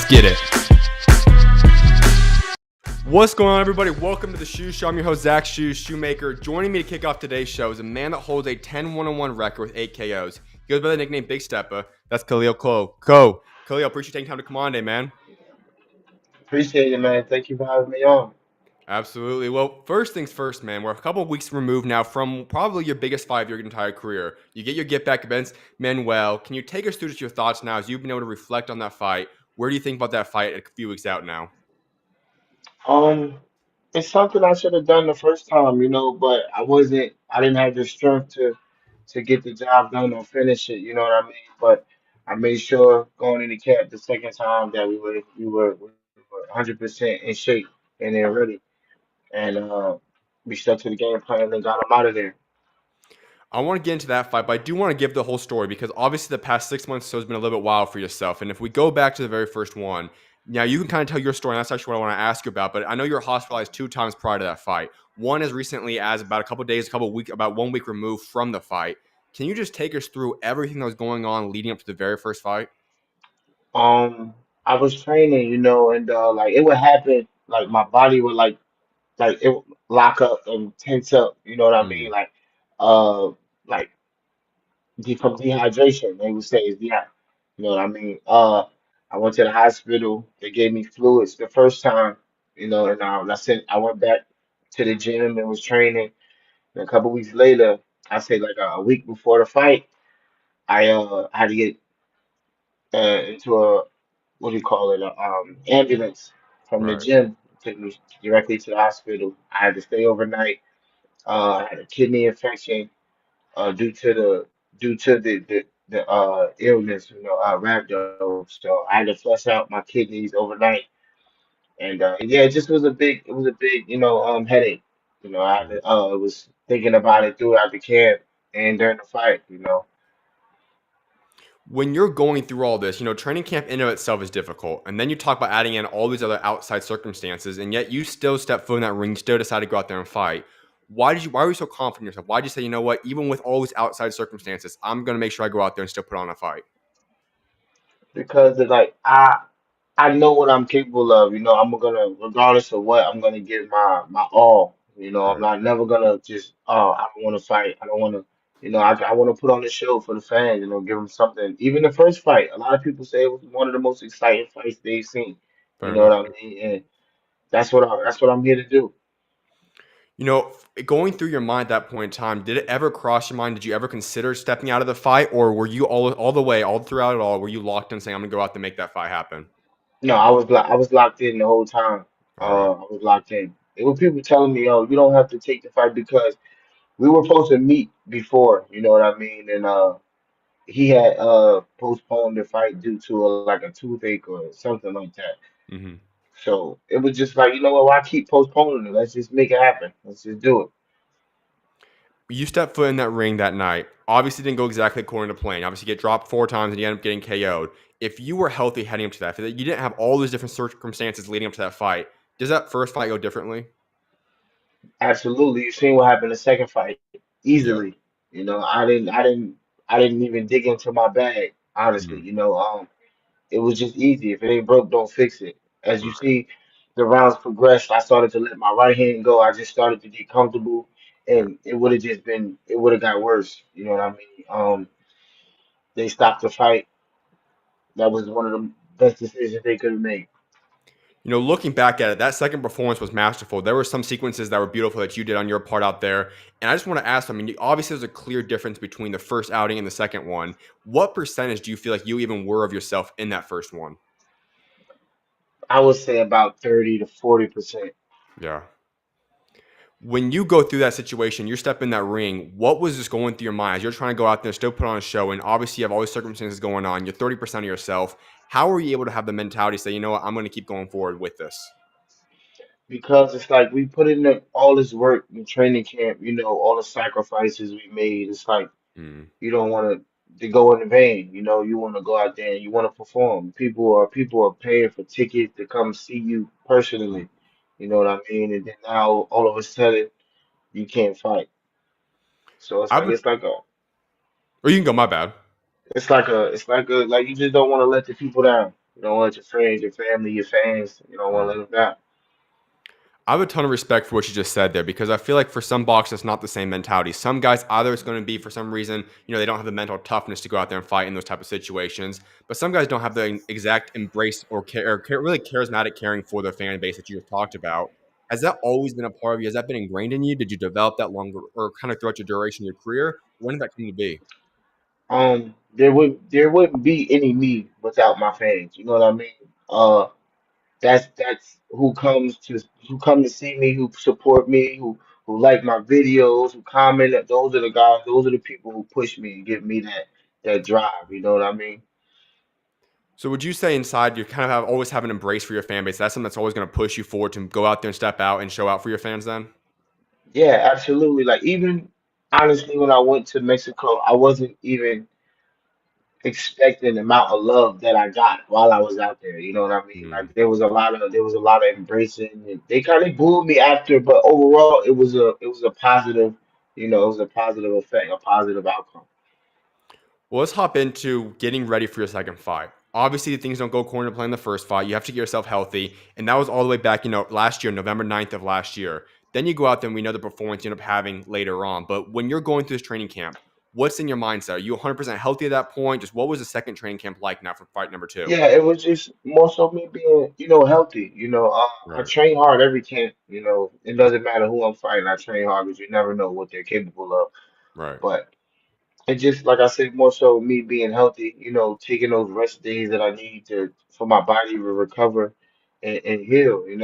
get it. What's going on, everybody? Welcome to the SchuZ Show. I'm your host, Zach SchuZ, Shoemaker. Joining me to kick off today's show is a man that holds a 10-1-1 record with 8 KOs. He goes by the nickname Big Steppa. That's Khalil Coe. Khalil, appreciate you taking time to come on today, man. Appreciate it, man. Thank you for having me on. Absolutely. Well, first things first, man. We're a couple of weeks removed now from probably your biggest fight of your entire career. You get your get back against Manuel. Can you take us through just your thoughts now as you've been able to reflect on that fight? Where do you think about that fight a few weeks out now? Um, it's something I should have done the first time, but I didn't have the strength to get the job done or finish it, you know what I mean? But I made sure going into camp the second time that we were 100% in shape and then ready, and we stuck to the game plan and got them out of there. I want to get into that fight, but I do want to give the whole story because obviously the past 6 months or so has been a little bit wild for yourself. And if we go back to the very first one, now you can kind of tell your story. And that's actually what I want to ask you about. But I know you were hospitalized 2 times prior to that fight. One as recently as about a couple of days, a couple of weeks, about 1 week removed from the fight. Can you just take us through everything that was going on leading up to the very first fight? Um, I was training, and like it would happen, like my body would like it would lock up and tense up, you know what I mean? Mm, Uh like from dehydration, they would say is you know what I mean? I went to the hospital, they gave me fluids the first time, and I went back to the gym and was training. And a couple weeks later, I say like a week before the fight, I had to get into a what do you call it, a ambulance from the right. gym, took me directly to the hospital. I had to stay overnight. I had a kidney infection due to the illness, rhabdo. So I had to flush out my kidneys overnight, and yeah, it was a big, headache. I was thinking about it throughout the camp and during the fight. When you're going through all this, training camp in and of itself is difficult. And then you talk about adding in all these other outside circumstances, and yet you still step foot in that ring, still decide to go out there and fight. Why were you so confident in yourself? Why did you say, you know what, even with all these outside circumstances, I'm gonna make sure I go out there and still put on a fight? Because it's like I know what I'm capable of. I'm gonna, regardless of what, I'm gonna give my all. I'm Right. not never gonna just, I don't want to fight. I don't want to, I want to put on the show for the fans. Give them something. Even the first fight, a lot of people say it was one of the most exciting fights they've seen. You Fair know what enough. I mean? And that's what I'm here to do. Going through your mind at that point in time, did it ever cross your mind? Did you ever consider stepping out of the fight, or were you all the way, all throughout it all, were you locked in saying, I'm gonna go out there and make that fight happen? No, I was locked in the whole time. All right. I was locked in. It was people telling me, "Oh, you don't have to take the fight because we were supposed to meet before." You know what I mean? And he had postponed the fight due to like a toothache or something like that. Mm-hmm. So it was just like, you know what? Why keep postponing it? Let's just make it happen. Let's just do it. You stepped foot in that ring that night. Obviously, didn't go exactly according to plan. Obviously, get dropped 4 times and you end up getting KO'd. If you were healthy heading up to that, if you didn't have all those different circumstances leading up to that fight, does that first fight go differently? Absolutely. You seen what happened the second fight Yeah. easily. I didn't even dig into my bag, honestly. Mhm. It was just easy. If it ain't broke, don't fix it. As you Right. see, the rounds progressed. I started to let my right hand go. I just started to get comfortable, Yeah. and it would have got worse. You know what I mean? They stopped the fight. That was one of the best decisions they could have made. Looking back at it, that second performance was masterful. There were some sequences that were beautiful that you did on your part out there. And I just want to ask, I mean, obviously there's a clear difference between the first outing and the second one. What percentage do you feel like you even were of yourself in that first one? I would say about 30 to 40%. Yeah. When you go through that situation, you're stepping in that ring, what was just going through your mind? As you're trying to go out there, still put on a show, and obviously you have all these circumstances going on. You're 30% of yourself. How are you able to have the mentality to say, you know what, I'm going to keep going forward with this? Because it's like we put in all this work in training camp, all the sacrifices we made. It's like Mm. you don't want to go in vain. You want to go out there and you want to perform. People are paying for tickets to come see you personally. You know what I mean? And then now all of a sudden you can't fight. So I would, or you can go, my bad. it's like you just don't want to let the people down. You don't want your friends, your family, your fans. You don't want to Mm. let them down. I have a ton of respect for what you just said there because I feel like for some boxers, it's not the same mentality. Some guys, either it's going to be for some reason, they don't have the mental toughness to go out there and fight in those type of situations. But some guys don't have the exact embrace or care, really charismatic caring for their fan base that you just talked about. Has that always been a part of you? Has that been ingrained in you? Did you develop that longer or kind of throughout your duration of your career? When did that come to be? There wouldn't be any me without my fans. You know what I mean? That's who come to see me, who support me, who like my videos, who comment. Those are the guys. Those are the people who push me and give me that drive. You know what I mean? So would you say inside you kind of always have an embrace for your fan base? That's something that's always going to push you forward to go out there and step out and show out for your fans then? Yeah, absolutely. Like even honestly, when I went to Mexico, I wasn't even expecting the amount of love that I got while I was out there. You know what I mean? Mm. Like there was a lot of embracing. And they kind of booed me after, but overall, it was a positive. It was a positive effect, a positive outcome. Well, let's hop into getting ready for your second fight. Obviously, things don't go according to plan in the first fight. You have to get yourself healthy. And that was all the way back, last year, November 9th of last year. Then you go out there and we know the performance you end up having later on. But when you're going through this training camp, what's in your mindset? Are you 100% healthy at that point? Just what was the second training camp like now for fight number two? Yeah, it was just more so me being, healthy. I Right, train hard every camp. It doesn't matter who I'm fighting. I train hard because you never know what they're capable of. right. But it just like I said, more so me being healthy, taking those rest days that I need to for my body to recover and heal, and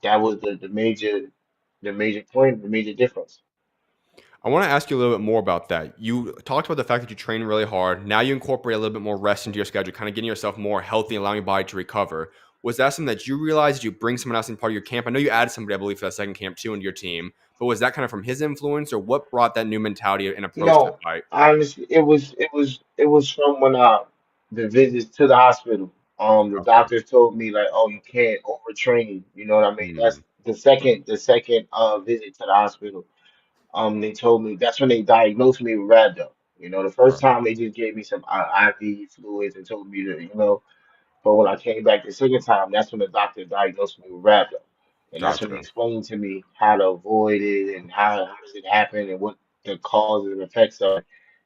that was the major point, the major difference. I want to ask you a little bit more about that. You talked about the fact that you train really hard. Now you incorporate a little bit more rest into your schedule, kind of getting yourself more healthy, allowing your body to recover. Was that something that you realized? Did you bring someone else in part of your camp? I know you added somebody, I believe, for that second camp too into your team, but was that kind of from his influence, or what brought that new mentality and approach to the No, fight? honestly, it was from when the visits to the hospital. The Okay. doctors told me like, oh, you can't overtrain. You know what I mean? Mm, That's the second visit to the hospital. They told me that's when they diagnosed me with rhabdo. The first right. time they just gave me some IV fluids and told me to. But when I came back the second time, that's when the doctor diagnosed me with rhabdo, and that's when they Gotcha. explained to me how to avoid it and how does it happen and what the causes and effects are.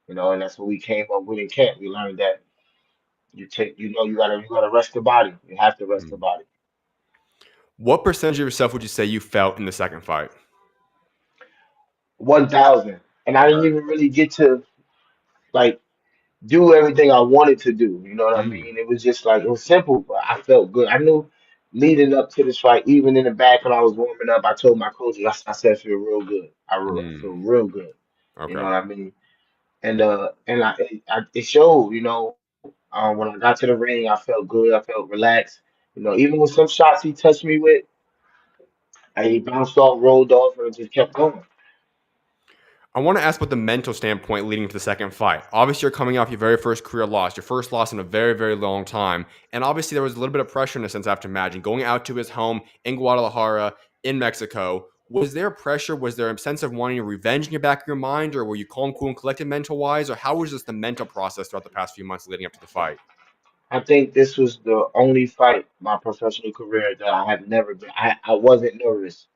And that's what we came up with in camp. We learned that you gotta rest the body. You have to rest the Mm. body. What percentage of yourself would you say you felt in the second fight? 1,000, and I didn't Right. even really get to like do everything I wanted to do. You know what I Mm, mean? It was just like it was simple, but I felt good. I knew leading up to this fight, even in the back when I was warming up, I told my coaches, I said, I feel real good. I feel mm, real good. You know okay. what I mean? And it showed. When I got to the ring, I felt good. I felt relaxed. Even with some shots he touched me with, I bounced off, rolled off, and it just kept going. I want to ask about the mental standpoint leading to the second fight. Obviously, you're coming off your very first career loss, your first loss in a very, very long time. And obviously, there was a little bit of pressure in a sense, I have to imagine. Going out to his home in Guadalajara, in Mexico, was there pressure? Was there a sense of wanting revenge in your back of your mind? Or were you calm, cool, and collected mental wise? Or how was just the mental process throughout the past few months leading up to the fight? I think this was the only fight my professional career that I had never been. I wasn't nervous.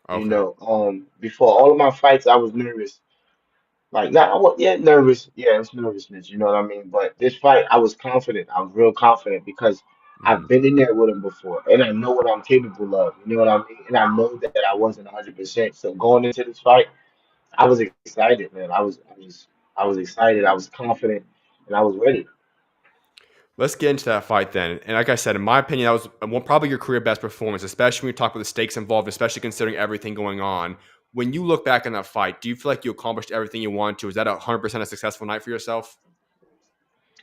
Okay. Before all of my fights, I was nervous. Like, not, I was, yeah, nervous. Yeah, it's nervousness. You know what I mean? But this fight, I was confident. I was real confident because I've Mm. been in there with him before, and I know what I'm capable of. You know what I mean? And I know that I wasn't 100%. So going into this fight, I was excited, man. I was excited. I was confident, and I was ready. Let's get into that fight then. And like I said, in my opinion, that was probably your career best performance, especially when you talk about the stakes involved, especially considering everything going on. When you look back on that fight, do you feel like you accomplished everything you wanted to? Is that 100% a successful night for yourself?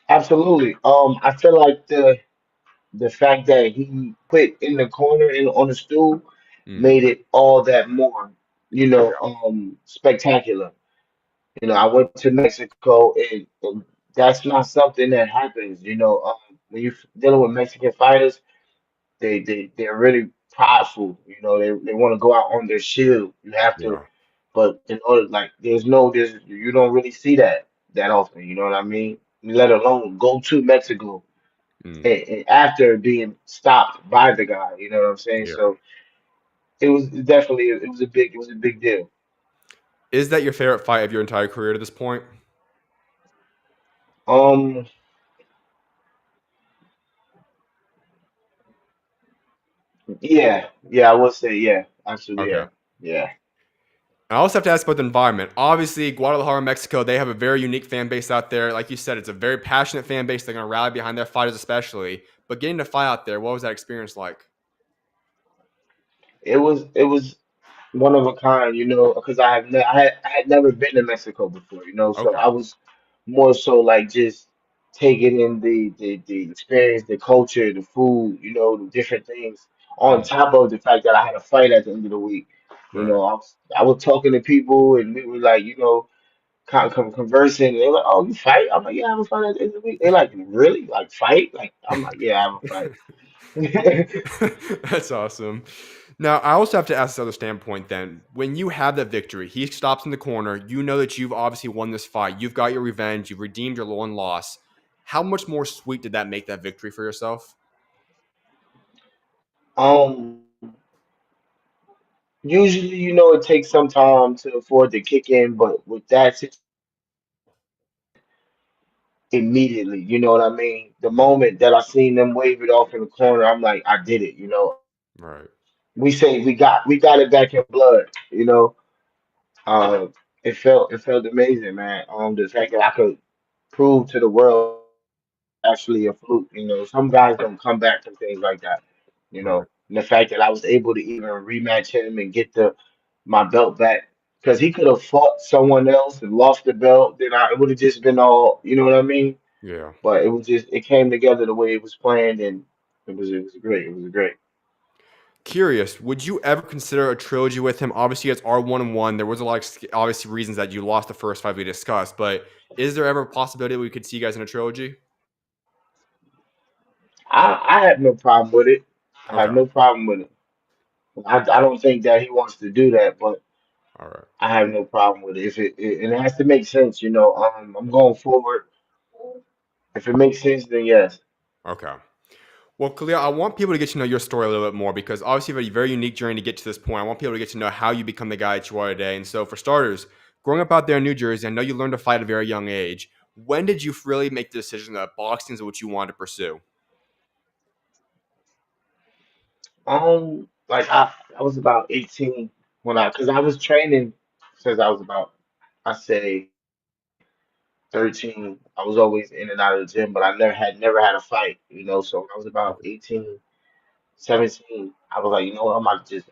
Absolutely. I feel like the fact that he quit in the corner and on the stool Mm, made it all that more, spectacular. I went to Mexico, and that's not something that happens. When you're dealing with Mexican fighters, they're really prideful. They want to go out on their shield. You have to, yeah. but in order, like, there's you don't really see that often. You know what I mean? Let alone go to Mexico. Mm, and after being stopped by the guy. You know what I'm saying? yeah. So it was definitely it was a big deal. Is that your favorite fight of your entire career to this point? Um, yeah, I would say yeah, actually Okay. yeah. I also have to ask about the environment. Obviously, Guadalajara, Mexico, they have a very unique fan base out there. Like you said, it's a very passionate fan base. They're going to rally behind their fighters, especially. But getting to fight out there, what was that experience like? It was one of a kind, because I had never been to Mexico before, so Okay. I was more so like just taking in the experience, the culture, the food, the different things. On Mm, top of the fact that I had a fight at the end of the week, right. I was talking to people and we were like, conversing. And they're like, "Oh, you fight?" I'm like, "Yeah, I have a fight at the end of the week." They're like, "Really? Like fight?" Like I'm like, "Yeah, I have a fight." That's awesome. Now, I also have to ask this other standpoint then. When you have that victory, he stops in the corner. You know that you've obviously won this fight. You've got your revenge. You've redeemed your one loss. How much more sweet did that make that victory for yourself? Um, Usually, it takes some time to afford to kick in, but with that immediately, you know what I mean? The Mm, moment that I seen them wave it off in the corner, I'm like, I did it. right. We say we got it back in blood, you know. It felt amazing, man. The fact that I could prove to the world that it wasn't actually a fluke. Some guys don't come back from things like that. Right. And the fact that I was able to even rematch him and get my belt back, because he could have fought someone else and lost the belt, then it would have just been all, you know what I mean? Yeah. But it came together the way it was planned, and it was great. It was great. Curious, would you ever consider a trilogy with him? Obviously, it's R1 and 1. There was a lot of obviously reasons that you lost the first fight we discussed, but is there ever a possibility we could see you guys in a trilogy? I have no problem with it. I have Okay. no problem with it. I don't think that he wants to do that, but All right. I have no problem with it. If and it has to make sense. I'm going forward. If it makes sense, then yes. Okay. Well, Khalil, I want people to get to know your story a little bit more because obviously you have a very unique journey to get to this point. I want people to get to know how you become the guy that you are today. And so, for starters, growing up out there in New Jersey, I know you learned to fight at a very young age. When did you really make the decision that boxing is what you wanted to pursue? Like I was about 18 because I was training since I was about, I say, 13. I was always in and out of the gym, but I never had a fight. So when I was about Okay. 18, 17, I was like,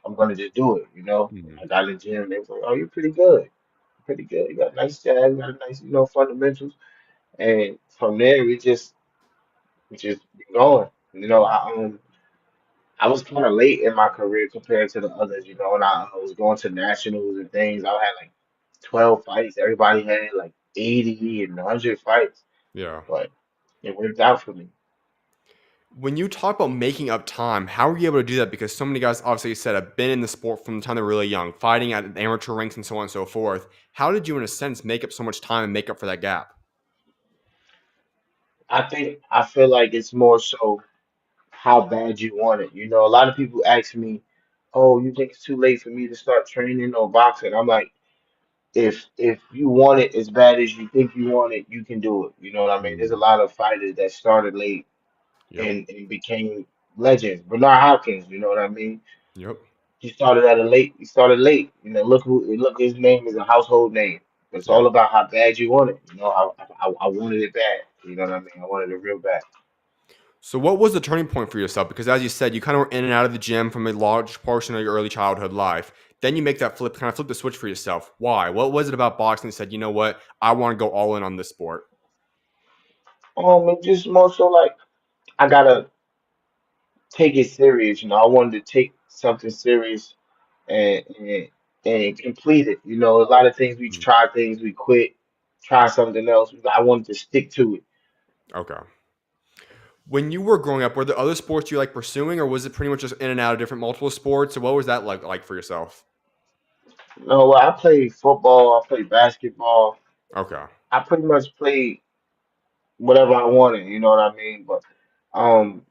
I'm gonna just do it. Mhm. I got in the gym. They was like, "Oh, you're pretty good. Pretty good. You got nice jab. You got a nice, fundamentals." And from there, we just been going. I was kind of late in my career compared to the others, and I was going to nationals and things. I had like 12 fights. Everybody had like 80 and 100 fights, Yeah. but it worked out for me. When you talk about making up time, how are you able to do that? Because so many guys, obviously, you said, have been in the sport from the time they're really young, fighting at amateur ranks and so on and so forth. How did you, in a sense, make up so much time and make up for that gap? I feel like it's more so how bad you want it. A lot of people ask me, "Oh, you think it's too late for me to start training or boxing?" I'm like, if you want it as bad as you think you want it, you can do it. You know what I mean? There's a Mm, lot of fighters that started late yep. and became legends. Bernard Hopkins, you know what I mean? Yep. He started late. Look, his name is a household name. It's all Yeah. about how bad you want it. I wanted it bad. You know what I mean? I wanted it real bad. So, what was the turning point for yourself? Because, as you said, you kind of were in and out of the gym from a large portion of your early childhood life. Then you make that flip, kind of flip the switch for yourself. Why? What was it about boxing that said, you know what, I want to go all in on this sport? It's just more so like I gotta take it serious. I wanted to take something serious and complete it. A lot of things we Mm, try things, we quit, try something else. I wanted to stick to it. okay. When you were growing up, were there other sports you like pursuing, or was it pretty much just in and out of different multiple sports? Or what was that like for yourself? No, well, I played football, I played basketball. Okay. I pretty much played whatever I wanted, you know what I mean? But Um,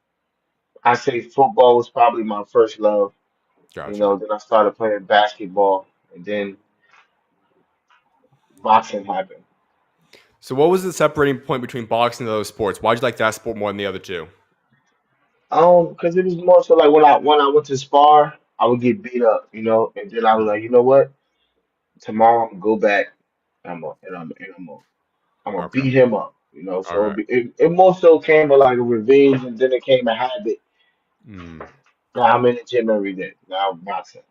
I say football was probably my first love. Gotcha. Then I started playing basketball, and then boxing happened. So, what was the separating point between boxing and those sports? Why'd you like that sport more than the other two? Because it was more so like when I went to spar, I would get beat up, and then I was like, you know what? Tomorrow I'm gonna go back, I'm gonna Okay. beat him up, So Okay. it more so came to like a revenge, and then it came a habit. Mm. Now I'm in the gym every day. Now I'm boxing.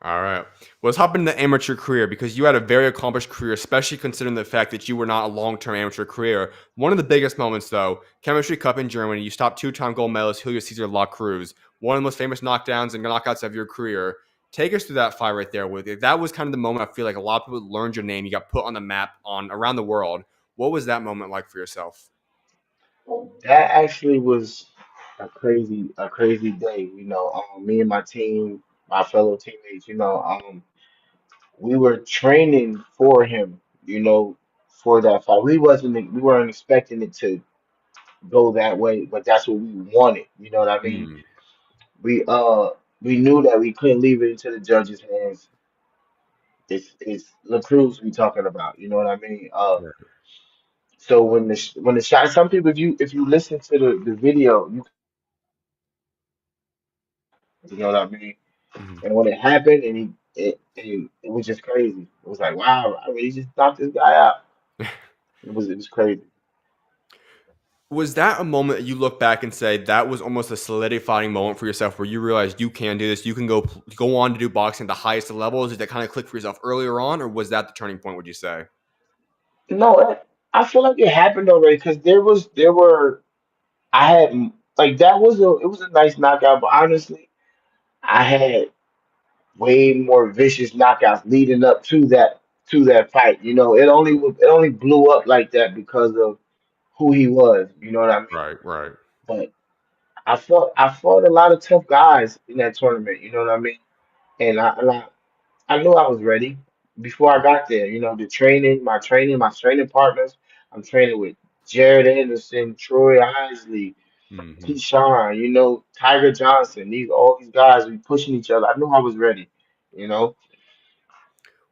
All right. Well, let's hop into the amateur career because you had a very accomplished career, especially considering the fact that you were not a long-term amateur career. One of the biggest moments, though, Chemistry Cup in Germany, you stopped two-time gold medalist Julio Cesar La Cruz, one of the most famous knockdowns and knockouts of your career. Take us through that fight right there with you. That was kind of the moment I feel like a lot of people learned your name. You got put on the map on around the world. What was that moment like for yourself? That actually was a crazy day. Me and my team, my fellow teammates, we were training for him, for that fight. We weren't expecting it to go that way, but that's what we wanted. You know what I mean? Mm, We uh we knew that we couldn't leave it into the judges' hands. It's La Cruz we talking about. You know what I mean? right. So when the shot, some people, if you listen to the video, you know what I mean. Mhm. And when it happened, it was just crazy. It was like, wow, I really just knocked this guy out. It was crazy. Was that a moment that you look back and say that was almost a solidifying moment for yourself where you realized you can do this, you can go on to do boxing at the highest of levels? Did that kind of click for yourself earlier on, or was that the turning point? Would you say? No, I feel like it happened already because there were I had like that was a nice knockout, but honestly, I had way more vicious knockouts leading up to that fight. It only blew up like that because of who he was. You know what I mean? Right, right. But I fought a lot of tough guys in that tournament. You know what I mean? And I knew I was ready before I got there. My training partners. I'm training with Jared Anderson, Troy Isley, Hmm. Keyshawn, Tiger Johnson. All these guys, we pushing each other. I knew I was ready. You know,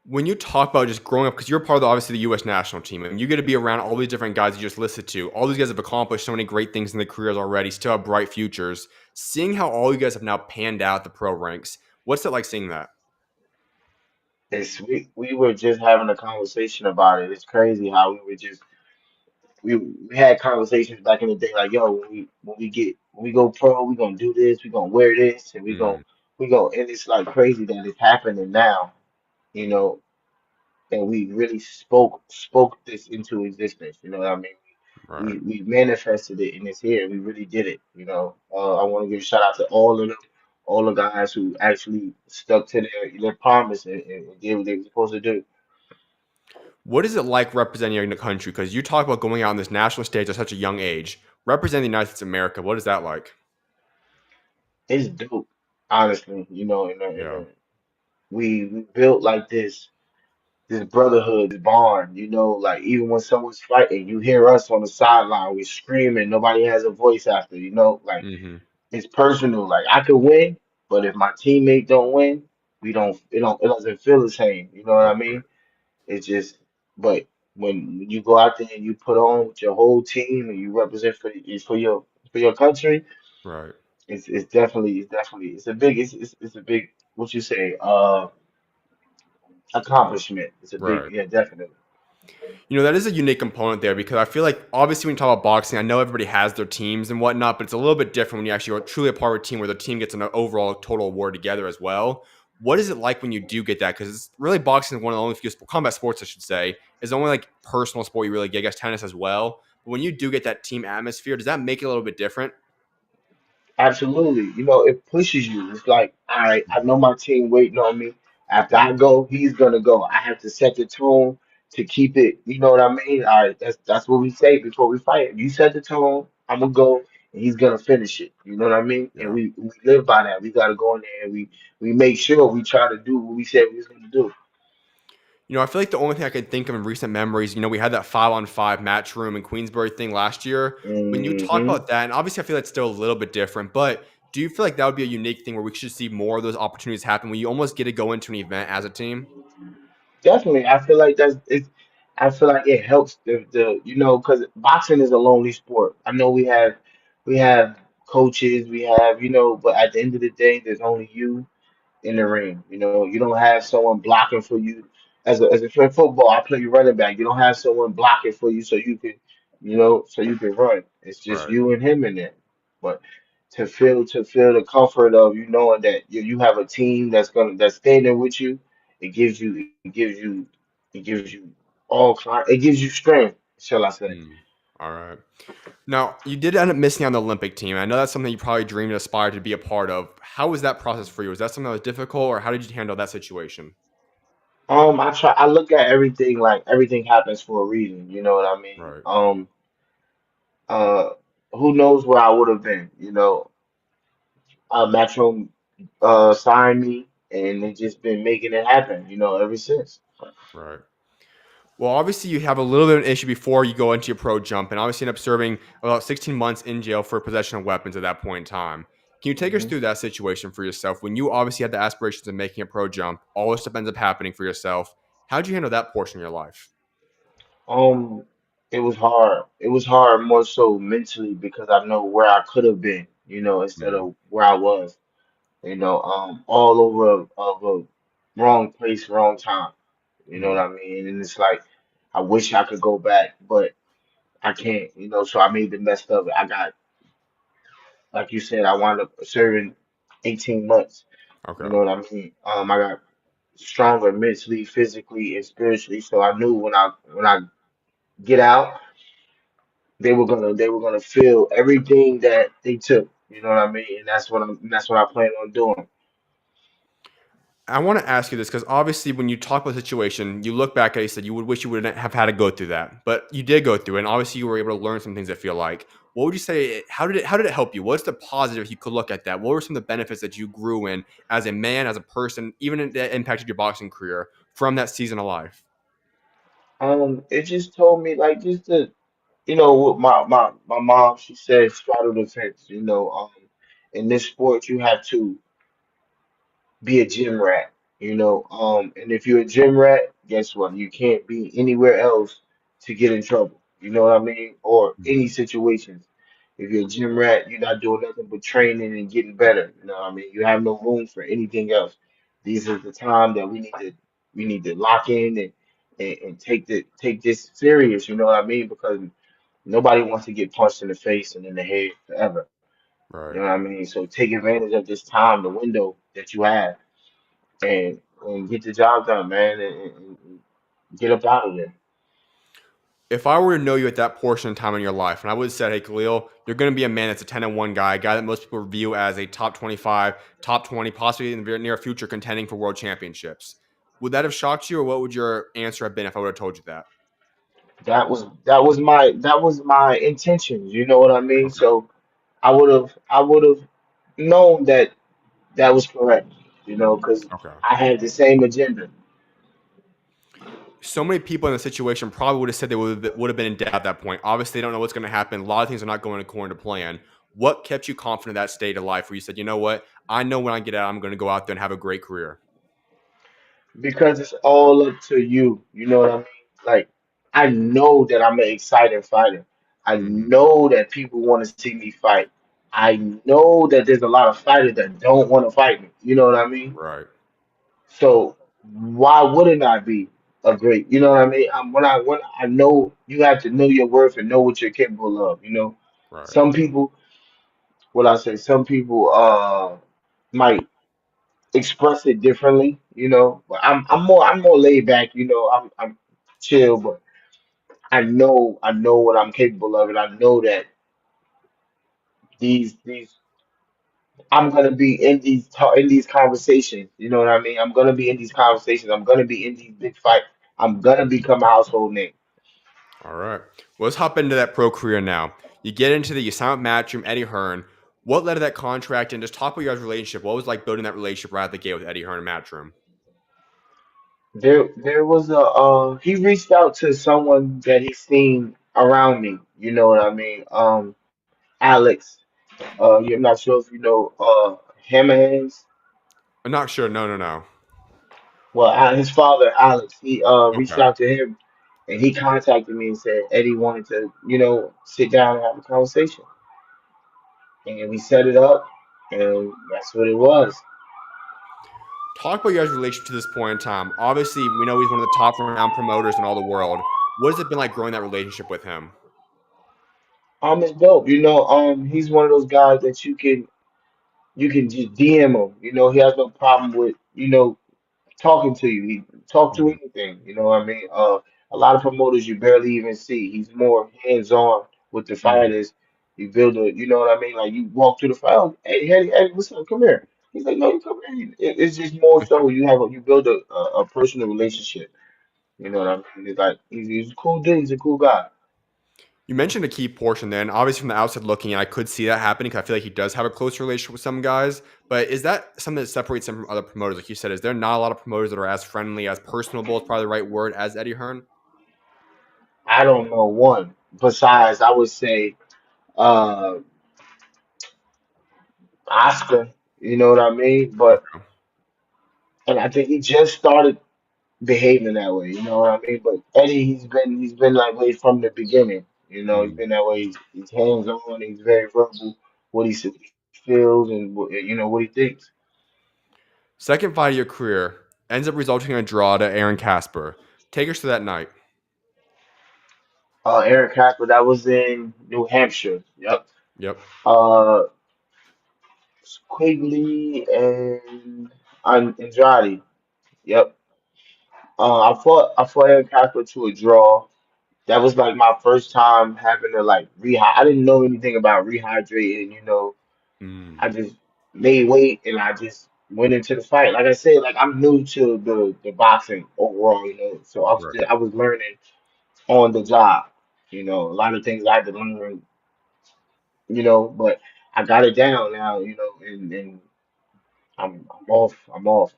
When you talk about just growing up, because you're part of obviously the U.S. national team, and you get to be around all these different guys you just listed to. All these guys have accomplished so many great things in their careers already, still have bright futures. Seeing how all you guys have now panned out the pro ranks, what's it like seeing that? we were just having a conversation about it. It's crazy how we had conversations back in the day, like, yo, when we go pro, we gonna do this, we gonna wear this, and Mm, and it's like crazy that it's happening now, you know, and we really spoke this into existence. You know what I mean? right. We manifested it, and it's here. We really did it. I want to give a shout out to all of them, all the guys who actually stuck to their promise and did what they were supposed to do. What is it like representing your country? Because you talk about going out on this national stage at such a young age, representing the United States of America. What is that like? It's dope, honestly. Yeah. We built like this brotherhood, this bond. Like even when someone's fighting, you hear us on the sideline, we're screaming. Nobody has a voice after. Like Hmm. it's personal. Like I could win, but if my teammate don't win, we don't. It doesn't feel the same. You know what I mean? It's just. But when you go out there and you put on with your whole team and you represent for your country, Right. it's a big it's a big what you say accomplishment. It's a big Right. yeah, definitely. That is a unique component there because I feel like obviously when you talk about boxing, I know everybody has their teams and whatnot, but it's a little bit different when you actually are truly a part of a team where the team gets an overall total award together as well. What is it like when you do get that? Because it's really boxing is one of the only few combat sports, I should say, is the only like personal sport you really get. I guess tennis as well. But when you do get that team atmosphere, does that make it a little bit different? Absolutely. It pushes you. It's like, all right, I know my team waiting on me. After I go, he's gonna go. I have to set the tone to keep it. You know what I mean? All right, that's what we say before we fight. You set the tone, I'm gonna go, and he's gonna finish it. You know what I mean? And Yeah. we live by that. We gotta go in there and we make sure we try to do what we said we was gonna do. I feel like the only thing I can think of in recent memories, we had that 5-on-5 match room in Queensbury thing last year. When you talk Hmm. about that, and obviously I feel that's still a little bit different, but do you feel like that would be a unique thing where we should see more of those opportunities happen when you almost get to go into an event as a team? Definitely, I feel like that's it. I feel like it helps the because boxing is a lonely sport. I know we have coaches, we have but at the end of the day, there's only you in the ring. You don't have someone blocking for you. As a for football, I play running back. You don't have someone blocking for you so you can run. It's just Right. you and him in there. But to feel the comfort of you knowing that you have a team that's standing with you, it gives you it gives you strength, shall I say. Hmm. All right. Now, you did end up missing on the Olympic team. I know that's something you probably dreamed and aspired to be a part of. How was that process for you? Was that something that was difficult, or how did you handle that situation? I look at everything like everything happens for a reason, you know what I mean? Right. Uh, who knows where I would have been, Metro signed me, and they just been making it happen, ever since. Right. Well, obviously, you have a little bit of an issue before you go into your pro jump, and obviously end up serving about 16 months in jail for possession of weapons at that point in time. Can you take us Hmm. through that situation for yourself when you obviously had the aspirations of making a pro jump? All this stuff ends up happening for yourself. How did you handle that portion of your life? Um, it was hard. It was hard more so mentally because I know where I could have been, instead Mm, of where I was, all over of a wrong place, wrong time. You know what mm, I mean? And it's like I wish I could go back, but I can't, so I made the best of it. I got, like you said, I wound up serving 18 months. You okay. know what I mean? I got stronger mentally, physically, and spiritually. So I knew when I get out, they were gonna feel everything that they took. You know what I mean? And that's what I plan on doing. I want to ask you this because obviously, when you talk about the situation, you look back at it, you said you would wish you wouldn't have had to go through that, but you did go through it, and obviously, you were able to learn some things. I feel like, what would you say? How did it help you? What's the positive you could look at that? What were some of the benefits that you grew in as a man, as a person, even that impacted your boxing career from that season of life? It just told me like just to with my mom, she said straddle the fence. In this sport, you have to be a gym rat, and if you're a gym rat, guess what? You can't be anywhere else to get in trouble. You know what I mean? Or any Mhm. situations. If you're a gym rat, you're not doing nothing but training and getting better. You know what I mean? You have no room for anything else. These are the time that we need to lock in and take this serious. You know what I mean? Because nobody wants to get punched in the face and in the head forever. You Right. know what I mean? So take advantage of this time, the window that you have, and get the job done, man, and get up out of there. If I were to know you at that portion of time in your life, and I would have said, "Hey, Khalil, you're going to be a man that's a 10-1 guy, a guy that most people view as a top 25, top 20, possibly in the very near future contending for world championships." Would that have shocked you, or what would your answer have been if I would have told you that? That was my intention. You know what I mean? Okay. So I would have known that that was correct. Because Okay. I had the same agenda. So many people in the situation probably would have said they would have been in doubt at that point. Obviously, they don't know what's going to happen. A lot of things are not going according to plan. What kept you confident in that state of life where you said, you know what? I know when I get out, I'm going to go out there and have a great career? Because it's all up to you. You know what I mean? Like, I know that I'm an exciting fighter. I Hmm. know that people want to see me fight. I know that there's a lot of fighters that don't want to fight me. You know what I mean? Right. So why wouldn't I be a great? You know what I mean? When I know you have to know your worth and know what you're capable of. Right. Some people, what I say, some people might express it differently. But I'm more laid back. I'm chill, but I know what I'm capable of, and I know that these I'm gonna be in these conversations. You know what I mean? I'm gonna be in these conversations. I'm gonna be in these big fights. I'm gonna become a household name. All right. Well, let's hop into that pro career now. You get into you sign with Matchroom, Eddie Hearn. What led to that contract, and just talk about your guys' relationship? What was like building that relationship right at the gate with Eddie Hearn and Matchroom? there was a he reached out to someone that he seen around me. You know what I mean? Alex. I'm not sure if you know Hammerhands. I'm not sure. No, no, no. Well, his father Alex. He reached Okay. out to him, and he contacted me and said Eddie wanted to sit down and have a conversation, and we set it up, and that's what it was. Talk about your guys' relationship to this point in time. Obviously, we know he's one of the top renowned promoters in all the world. What has it been like growing that relationship with him? It's dope. He's one of those guys that you can just DM him. He has no problem with talking to you. He talk to Mhm. anything. You know what I mean? A lot of promoters you barely even see. He's more hands on with the Mhm. fighters. You build a, you know what I mean? Like you walk through the fight. Oh, hey, what's up? Come here. He's like, no, you come here. It's just more so you build a personal relationship. You know what I mean? It's like he's a cool dude. He's a cool guy. You mentioned a key portion then. Obviously, from the outside looking in, I could see that happening because I feel like he does have a close relationship with some guys. But is that something that separates him from other promoters? Like you said, is there not a lot of promoters that are as friendly, as personable is probably the right word, as Eddie Hearn? I don't know one. Okay. Besides, I would say uh Oscar. You know what I mean? But Okay. and I think he just started behaving that way. You know what I mean? But Eddie, he's been that way from the beginning. He's Mm. been that way. He's hands on. He's very verbal. What he feels and what he thinks. Second fight of your career ends up resulting in a draw to Aaron Casper. Take us to that night. Eric Hacker, that was in New Hampshire. Yep. Yep. Uh, Quigley and Andrade. Yep. I fought Eric Hacker to a draw. That was like my first time having to like rehydrate. I didn't know anything about rehydrating. Mm. I just made weight and I just went into the fight. Like I said, like I'm new to the boxing overall, so Right. I was learning on the job. A lot of things I had to learn, but I got it down now, and I'm off. I'm off.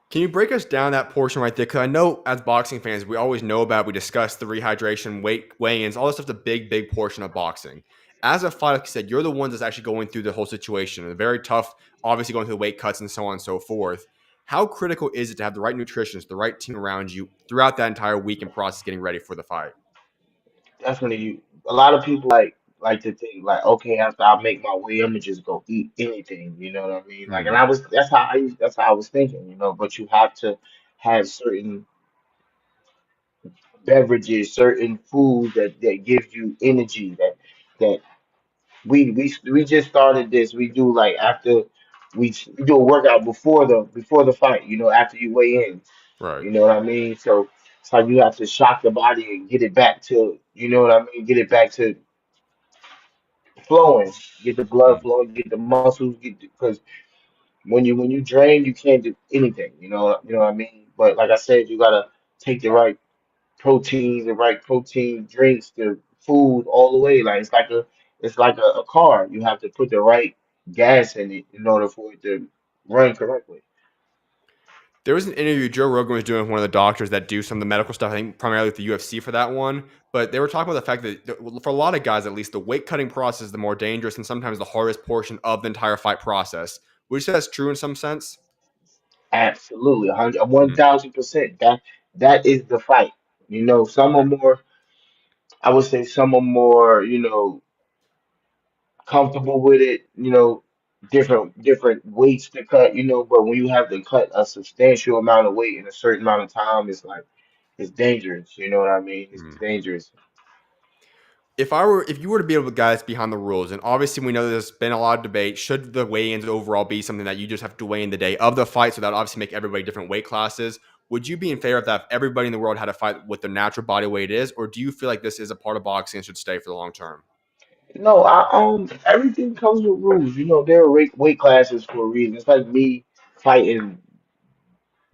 Can you break us down that portion right there? Because I know as boxing fans, we always know about, we discuss the rehydration, weight, weigh-ins, all this stuff's a big, big portion of boxing. As a fighter, like you said, you're the ones that's actually going through the whole situation. And very tough, obviously going through the weight cuts and so on and so forth. How critical is it to have the right nutritionist, the right team around you throughout that entire week and process getting ready for the fight? Definitely, a lot of people like to think like, okay, after I make my weight, I'm gonna just go eat anything. You know what I mean? Like, and Hmm. that's how I was thinking. But you have to have certain beverages, certain foods that gives you energy. That we just started this. We do like after we do a workout before the fight. After you weigh in. Right. You know what I mean? So it's like you have to shock the body and get it back to get it back to flowing, get the blood Mm. flowing, get the muscles, because when you drain, you can't do anything. What I mean. But like I said, you gotta take the right proteins, the right protein drinks, the food all the way. Like it's like a car. You have to put the right gas in it in order for it to run correctly. There was an interview Joe Rogan was doing with one of the doctors that do some of the medical stuff, I think primarily with the UFC for that one. But they were talking about the fact that for a lot of guys, at least, the weight cutting process is the more dangerous and sometimes the hardest portion of the entire fight process. Would you say that's true in some sense? Absolutely, 100, Mhm. 1,000%. That is the fight. Some are more. I would say some are more. Comfortable with it, different weights to cut, but when you have to cut a substantial amount of weight in a certain amount of time, it's like it's dangerous, you know what I mean? It's Mhm. dangerous. If you were to be able to guys behind the rules, and obviously we know there's been a lot of debate, should the weigh-ins overall be something that you just have to weigh in the day of the fight, so that would obviously make everybody different weight classes? Would you be in favor of that if everybody in the world had a fight what their natural body weight is, or do you feel like this is a part of boxing and should stay for the long term? No, everything comes with rules. There are weight classes for a reason. It's like me fighting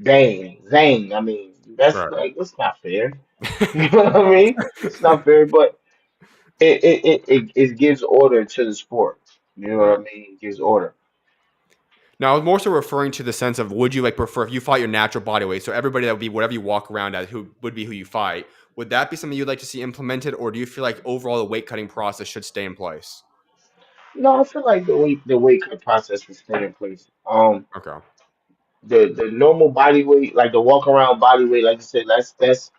Zane. I mean, that's Right. like it's not fair. You know what I mean? It's not fair, but it gives order to the sport. You know what Right. I mean? It gives order. Now, I was more so referring to the sense of would you like prefer if you fight your natural body weight? So everybody that would be whatever you walk around as who would be who you fight. Would that be something you'd like to see implemented, or do you feel like overall the weight cutting process should stay in place? No, I feel like the weight cut process is stay in place. Okay, The normal body weight, like the walk around body weight, like you said, that's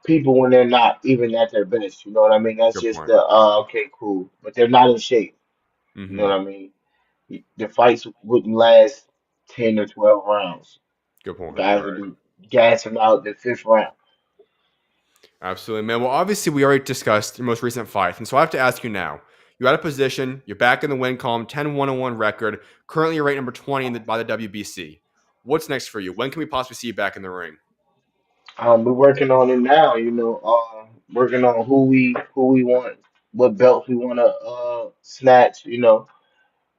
people when they're not even at their best. You know what I mean? That's good just point. the okay, cool, but they're not in shape. You know Mm-hmm. what I mean? The fights wouldn't last 10 or 12 rounds. Good point. Guys would Right. be gassing out the fifth round. Absolutely, man. Well, obviously, we already discussed your most recent fight. And so I have to ask you now. You're out of position. You're back in the win column, 10-1-1 record. Currently, you're ranked number 20 by the WBC. What's next for you? When can we possibly see you back in the ring? We're working on it now. Working on who we want, what belt we want to snatch.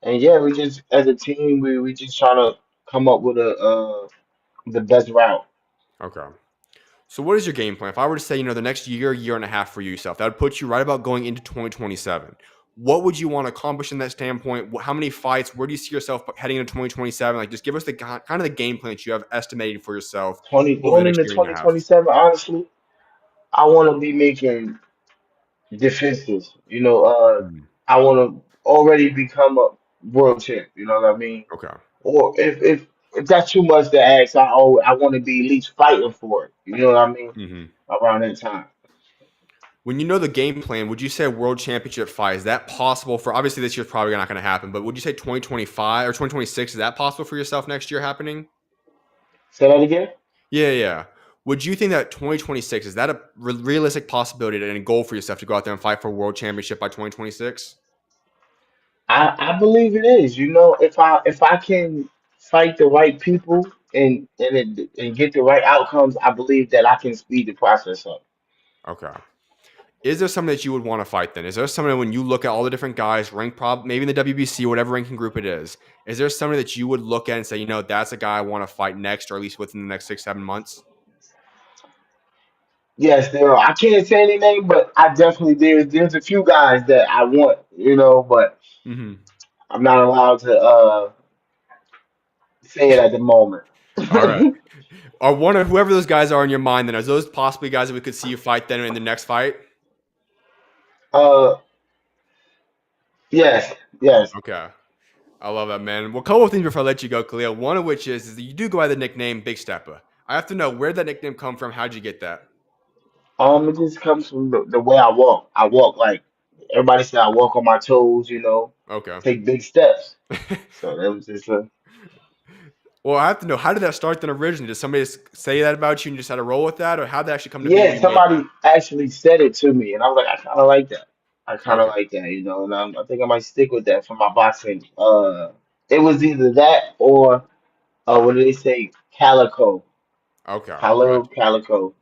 And yeah, we just as a team, we just trying to come up with the best route. Okay. So, what is your game plan? If I were to say, the next year, year and a half for yourself, that would put you right about going into 2027. What would you want to accomplish in that standpoint? How many fights? Where do you see yourself heading into 2027? Like, just give us the kind of the game plan that you have estimated for yourself Twenty over the going next into year and a twenty half. twenty seven. Honestly, I want to be making defenses. Mhm. I want to already become a world champ. You know what I mean? Okay. Or if that's too much to ask, I want to be at least fighting for it. You know what I mean? Hmm. Around that time. When you know the game plan, would you say a world championship fight is that possible for? Obviously, this year's probably not going to happen, but would you say 2025 or 2026 is that possible for yourself next year happening? Say that again. Yeah, yeah. Would you think that 2026 is that a realistic possibility and a goal for yourself to go out there and fight for a world championship by 2026? I believe it is. If I can fight the right people and get the right outcomes, I believe that I can speed the process up. Okay. Is there something that you would want to fight then? Is there something when you look at all the different guys, rank maybe in the WBC, whatever ranking group it is there somebody that you would look at and say, that's a guy I want to fight next, or at least within the next 6, 7 months? Yes, there are. I can't say any name, but I definitely there's a few guys that I want, but Hmm. I'm not allowed to say it at the moment. All right. Are one of whoever those guys are in your mind, then are those possibly guys that we could see you fight then in the next fight? uh, yes, yes. Okay. I love that, man. Well, a couple of things before I let you go, Khalil. One of which is that you do go by the nickname Big Stepper. I have to know where that nickname come from. How'd you get that? It just comes from the way I walk. I walk like everybody said. I walk on my toes. Okay. Take big steps. So that was just a Well, I have to know, how did that start then originally? Did somebody say that about you and you just had to roll with that? Or how'd that actually come to be where yeah. you made that? Somebody actually said it to me, and I was like, I kind of like that. I kind of Okay. like that, and I think I might stick with that for my boxing. It was either that or what do they say, calico, Okay. Khalil Gotcha. calico,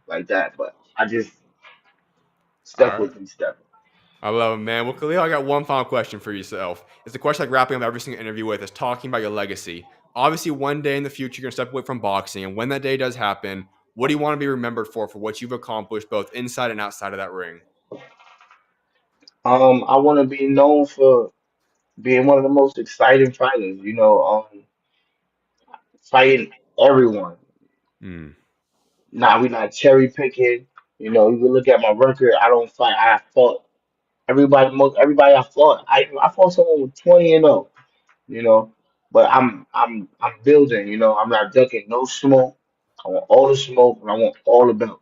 like that. But I just All stuck right. with me, stuck. I love it, man. Well, Khalil, I got one final question for yourself. It's the question like wrapping up every single interview with is talking about your legacy. Obviously, one day in the future, you're going to step away from boxing. And when that day does happen, what do you want to be remembered for what you've accomplished both inside and outside of that ring? I want to be known for being one of the most exciting fighters. Fighting everyone. Mm. Nah, we not cherry picking. You can look at my record. I don't fight. I fought everybody I fought. I fought someone with 20-0. You know, but I'm building. I'm not ducking no smoke. I want all the smoke and I want all the belts.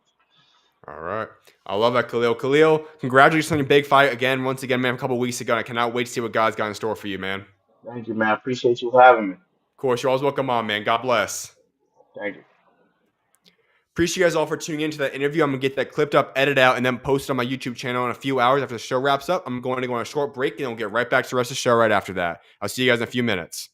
All right. I love that, Khalil. Khalil, congratulations on your big fight again, once again, man, a couple weeks ago. And I cannot wait to see what God's got in store for you, man. Of Thank you, man. I appreciate you having me. course, you're always welcome on, man. God bless. Thank you. Appreciate you guys all for tuning into that interview. I'm going to get that clipped up, edited out, and then posted on my YouTube channel in a few hours after the show wraps up. I'm going to go on a short break, and then we'll get right back to the rest of the show right after that. I'll see you guys in a few minutes.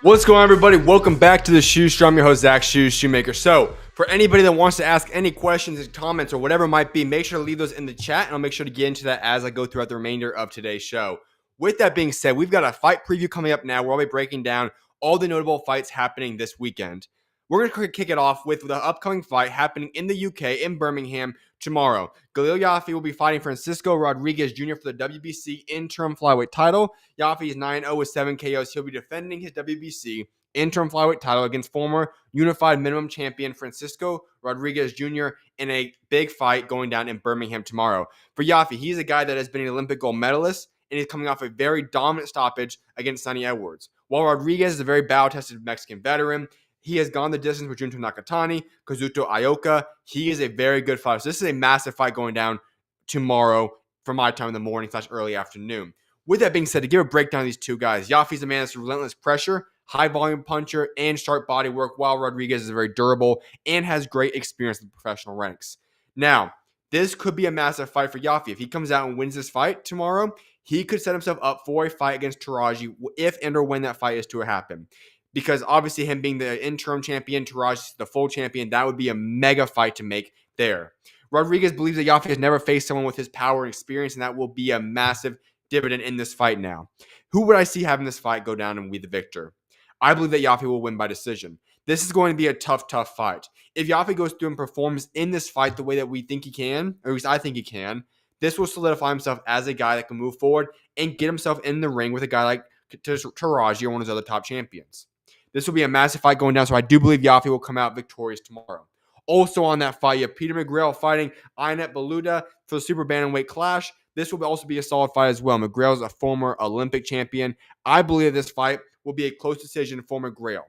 What's going on, everybody? Welcome back to the SchuZ Show. I'm your host, Zach SchuZ Shoemaker. So, for anybody that wants to ask any questions, comments, or whatever it might be, make sure to leave those in the chat, and I'll make sure to get into that as I go throughout the remainder of today's show. With that being said, we've got a fight preview coming up now where I'll be breaking down all the notable fights happening this weekend. We're going to kick it off with the upcoming fight happening in the UK in Birmingham tomorrow. Khalil Yafai will be fighting Yafai-Rodriguez Jr. for the WBC interim flyweight title. Yafai is 9-0 with 7 KOs. He'll be defending his WBC interim flyweight title against former unified minimum champion Yafai-Rodriguez Jr. in a big fight going down in Birmingham tomorrow. For Yafai, he's a guy that has been an Olympic gold medalist, and he's coming off a very dominant stoppage against Sonny Edwards. While Rodriguez is a very battle-tested Mexican veteran, he has gone the distance with Junto Nakatani, Kazuto Ioka. He is a very good fighter. So this is a massive fight going down tomorrow from my time in the morning / early afternoon. With that being said, to give a breakdown of these two guys, Yafai's a man that's relentless pressure, high volume puncher, and sharp body work, while Rodriguez is very durable and has great experience in the professional ranks. Now, this could be a massive fight for Yafai. If he comes out and wins this fight tomorrow, he could set himself up for a fight against Taraji if and or when that fight is to happen. Because obviously him being the interim champion, Taraji the full champion, that would be a mega fight to make there. Rodriguez believes that Yafai has never faced someone with his power and experience, and that will be a massive dividend in this fight now. Who would I see having this fight go down and be the victor? I believe that Yafai will win by decision. This is going to be a tough fight. If Yafai goes through and performs in this fight the way that we think he can, or at least I think he can, this will solidify himself as a guy that can move forward and get himself in the ring with a guy like Taraji or one of his other top champions. This will be a massive fight going down, so I do believe Yafai will come out victorious tomorrow. Also on that fight, you have Peter McGrail fighting Inet Beluda for the super bantamweight clash. This will also be a solid fight as well. McGrail is a former Olympic champion. I believe this fight will be a close decision for McGrail.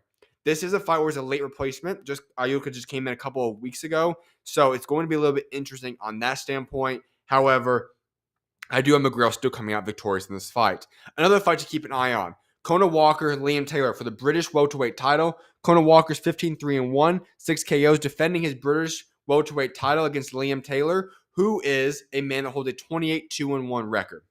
This is a fight where it's a late replacement. Ioka just came in a couple of weeks ago, so it's going to be a little bit interesting on that standpoint. However, I do have McGrail still coming out victorious in this fight. Another fight to keep an eye on. Conor Walker and Liam Taylor for the British welterweight title. Conor Walker's 15-3-1, 6 KOs, defending his British welterweight title against Liam Taylor, who is a man that holds a 28-2-1 record.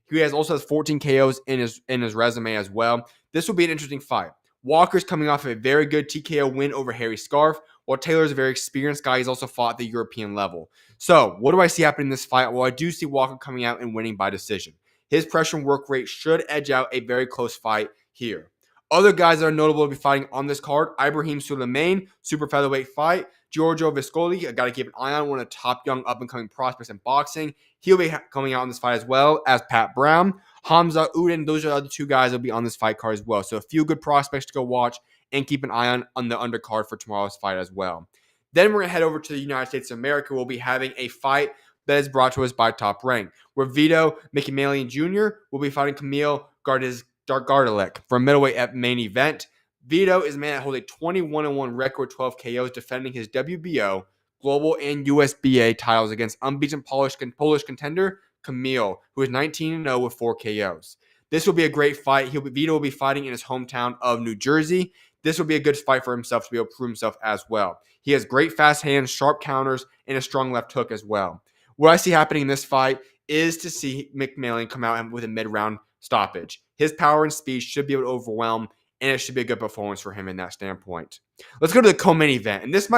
He also has 14 KOs in his resume as well. This will be an interesting fight. Walker's coming off of a very good TKO win over Harry Scarf, while Taylor is a very experienced guy. He's also fought at the European level. So, what do I see happening in this fight? Well, I do see Walker coming out and winning by decision. His pressure and work rate should edge out a very close fight here. Other guys that are notable to be fighting on this card, Ibrahim Suleiman, super featherweight fight. Giorgio Viscoli, I got to keep an eye on, one of the top young up-and-coming prospects in boxing. He'll be coming out in this fight as well as Pat Brown. Hamza Udin, those are the other two guys that will be on this fight card as well. So a few good prospects to go watch and keep an eye on the undercard for tomorrow's fight as well. Then we're going to head over to the United States of America. We'll be having a fight that is brought to us by Top Rank, where Vito McMillan Jr. will be fighting Camille Gardalek for a middleweight main event. Vito is a man that holds a 21-1 record, 12 KOs, defending his WBO, Global, and USBA titles against unbeaten Polish contender Camille, who is 19-0 with 4 KOs. This will be a great fight. Vito will be fighting in his hometown of New Jersey. This will be a good fight for himself to be able to prove himself as well. He has great fast hands, sharp counters, and a strong left hook as well. What I see happening in this fight is to see McMillan come out with a mid-round stoppage. His power and speed should be able to overwhelm, and it should be a good performance for him in that standpoint. Let's go to the co-main event, and this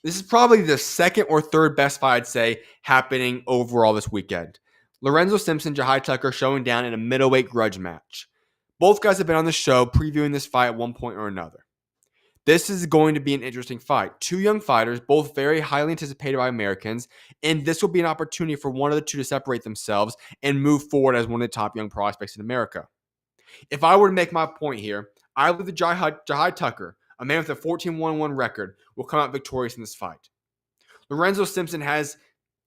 is probably the second or third best fight, I'd say, happening overall this weekend. Lorenzo Simpson, Jahai Tucker showing down in a middleweight grudge match. Both guys have been on the show previewing this fight at one point or another. This is going to be an interesting fight. Two young fighters, both very highly anticipated by Americans, and this will be an opportunity for one of the two to separate themselves and move forward as one of the top young prospects in America. If I were to make my point here, I believe that Jahai Tucker, a man with a 14-1-1 record, will come out victorious in this fight. Lorenzo Simpson has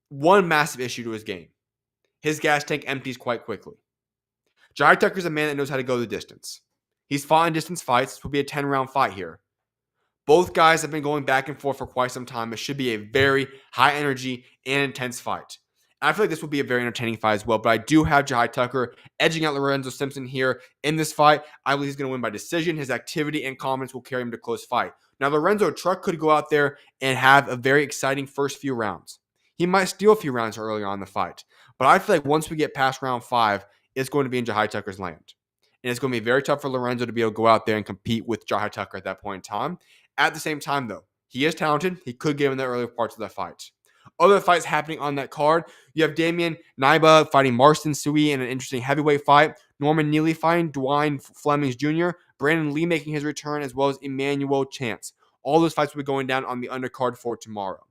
one massive issue to his game. His gas tank empties quite quickly. Jahai Tucker is a man that knows how to go the distance. He's fought in distance fights. This will be a 10-round fight here. Both guys have been going back and forth for quite some time. It should be a very high energy and intense fight. I feel like this will be a very entertaining fight as well, but I do have Jahai Tucker edging out Lorenzo Simpson here in this fight. I believe he's going to win by decision. His activity and confidence will carry him to a close fight. Now, Lorenzo Truck could go out there and have a very exciting first few rounds. He might steal a few rounds early on in the fight, but I feel like once we get past round 5, it's going to be in Jahai Tucker's land. and it's going to be very tough for Lorenzo to be able to go out there and compete with Jai Tucker at that point in time. At the same time, though, he is talented. He could get in the earlier parts of the fight. Other fights happening on that card, you have Damian Naiba fighting Marston Sui in an interesting heavyweight fight, Norman Neely fighting Dwayne Flemings Jr., Brandon Lee making his return, as well as Emmanuel Chance. All those fights will be going down on the undercard for tomorrow.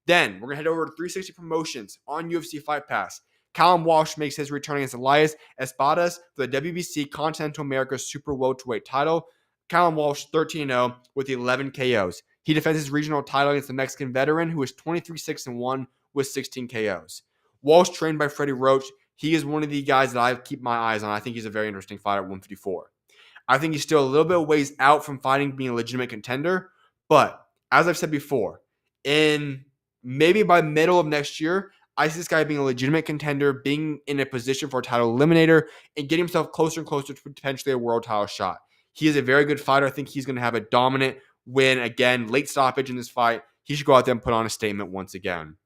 Then we're going to head over to 360 Promotions on UFC Fight Pass. Callum Walsh makes his return against Elias Espadas for the WBC Continental America Super Welterweight title. Callum Walsh 13-0 with 11 KOs. He defends his regional title against the Mexican veteran who is 23-6-1 with 16 KOs. Walsh trained by Freddie Roach. He is one of the guys that I keep my eyes on. I think he's a very interesting fighter at 154. I think he's still a little bit of ways out from fighting being a legitimate contender. But as I've said before, in maybe by middle of next year, I see this guy being a legitimate contender, being in a position for a title eliminator, and getting himself closer and closer to potentially a world title shot. He is a very good fighter. I think he's going to have a dominant win again, late stoppage in this fight. He should go out there and put on a statement once again.